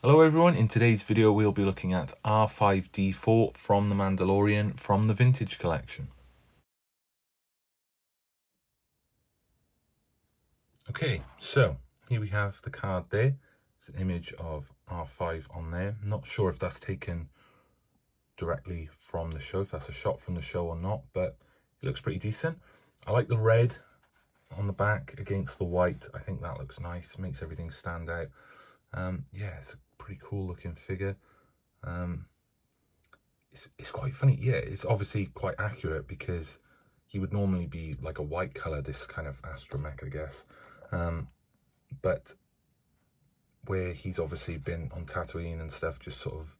Hello everyone, in today's video we'll be looking at R5-D4 from The Mandalorian from the Vintage Collection. Okay, so here we have the card there. It's an image of R5 on there. I'm not sure if that's taken directly from the show, if that's a shot from the show or not, but it looks pretty decent. I like the red on the back against the white. I think that looks nice, makes everything stand out. Yeah, it's a pretty cool looking figure. It's quite funny. Yeah, it's obviously quite accurate because he would normally be like a white color, this kind of astromech, I guess. But where he's obviously been on Tatooine and stuff, just sort of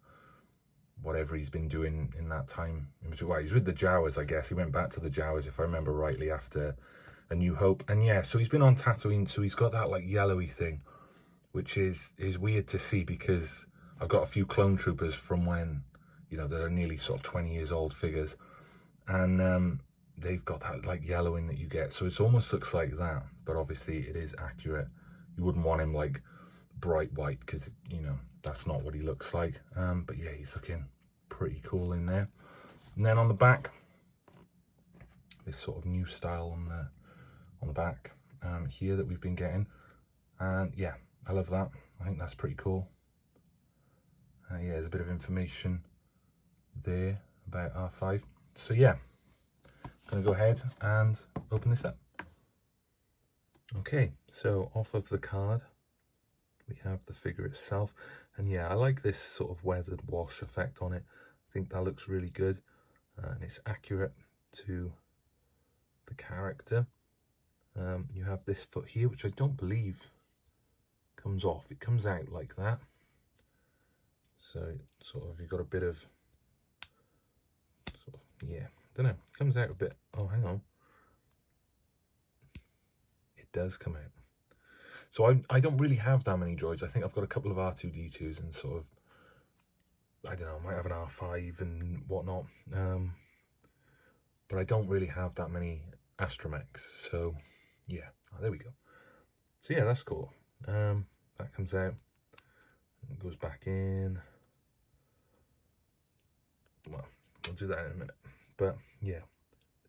whatever he's been doing in that time. Well, he's with the Jawas, I guess. He went back to the Jawas, if I remember rightly, after A New Hope. And yeah, so he's been on Tatooine, so he's got that like yellowy thing, which is weird to see because I've got a few clone troopers from when, you know, that are nearly sort of 20 years old figures, and they've got that like yellowing that you get, so it almost looks like that, but obviously it is accurate. You wouldn't want him like bright white because, you know, that's not what he looks like. But yeah, he's looking pretty cool in there. And then on the back, this sort of new style on the back here that we've been getting, and yeah, I love that. I think that's pretty cool. Yeah, there's a bit of information there about R5. So yeah, I'm gonna go ahead and open this up. Okay, so off of the card we have the figure itself, and yeah, I like this sort of weathered wash effect on it. I think that looks really good, and it's accurate to the character. You have this foot here, which I don't believe comes off. It comes out like that, so sort of you've got a bit of sort of, yeah, don't know, comes out a bit. Oh, hang on, it does come out. So I don't really have that many droids. I think I've got a couple of R2-D2s and sort of, I don't know, I might have an R5 and whatnot, but I don't really have that many astromechs. So yeah, there we go. So yeah, that's cool. That comes out and goes back in. Well, we'll do that in a minute. But yeah,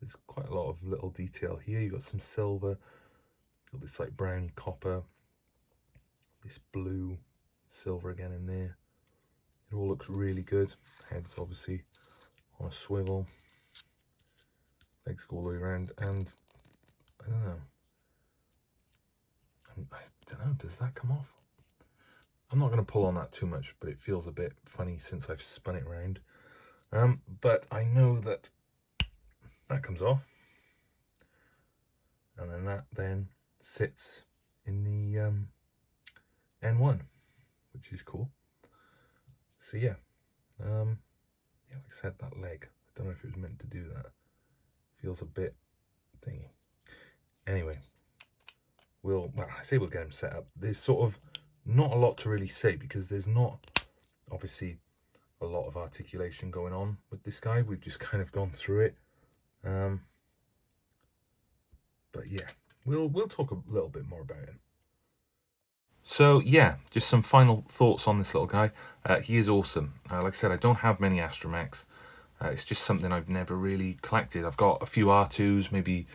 there's quite a lot of little detail here. You got some silver, got this like browny copper, this blue, silver again in there. It all looks really good. Head's obviously on a swivel, legs go all the way around, and I don't know, does that come off? I'm not going to pull on that too much, but it feels a bit funny since I've spun it around. But I know that comes off, and then that then sits in the N1, which is cool. So yeah, yeah, like I said, that leg, I don't know if it was meant to do that. Feels a bit thingy. Anyway, well, I say we'll get him set up. There's sort of not a lot to really say because there's not obviously a lot of articulation going on with this guy. We've just kind of gone through it. But yeah, we'll talk a little bit more about him. So yeah, just some final thoughts on this little guy. He is awesome. Like I said, I don't have many astromechs. It's just something I've never really collected. I've got a few R2s, maybe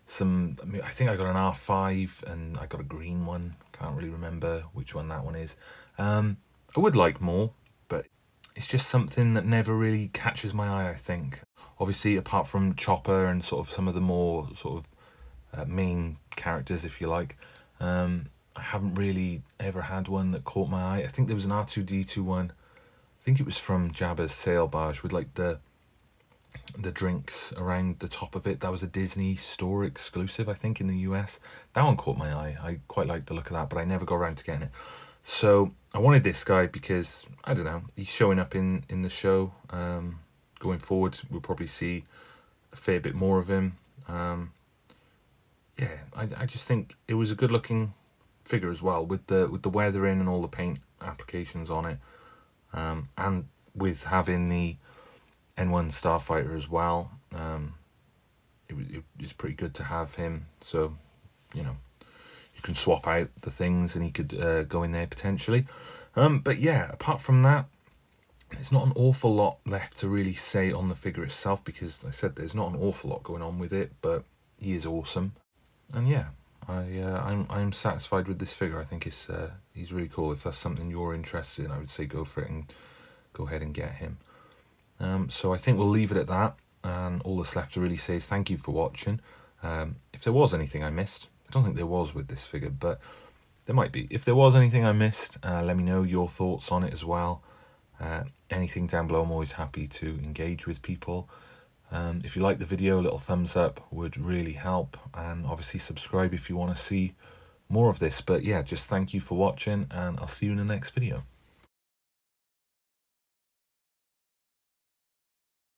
some, I think I got an R5 and I got a green one. Can't really remember which one that one is. I would like more, but it's just something that never really catches my eye, I think. Obviously, apart from Chopper and sort of some of the more sort of main characters, if you like, I haven't really ever had one that caught my eye. I think there was an R2-D2 one. I think it was from Jabba's sail barge with like the drinks around the top of it. That was a Disney store exclusive, I think, in the US. That one caught my eye. I quite liked the look of that, but I never got around to getting it. So I wanted this guy because, I don't know, he's showing up in the show. Going forward, we'll probably see a fair bit more of him. Yeah, I just think it was a good looking figure as well, with the weathering and all the paint applications on it, and with having the N1 Starfighter as well. It's pretty good to have him, so you know you can swap out the things and he could go in there potentially. But yeah, apart from that, there's not an awful lot left to really say on the figure itself, because like I said, there's not an awful lot going on with it, but he is awesome. And yeah, I'm satisfied with this figure. I think he's really cool. If that's something you're interested in, I would say go for it and go ahead and get him. So I think we'll leave it at that, and all that's left to really say is thank you for watching. If there was anything I missed, I don't think there was with this figure, but there might be. If there was anything I missed, let me know your thoughts on it as well. Anything down below, I'm always happy to engage with people. If you like the video, a little thumbs up would really help, and obviously subscribe if you want to see more of this. But yeah, just thank you for watching, and I'll see you in the next video.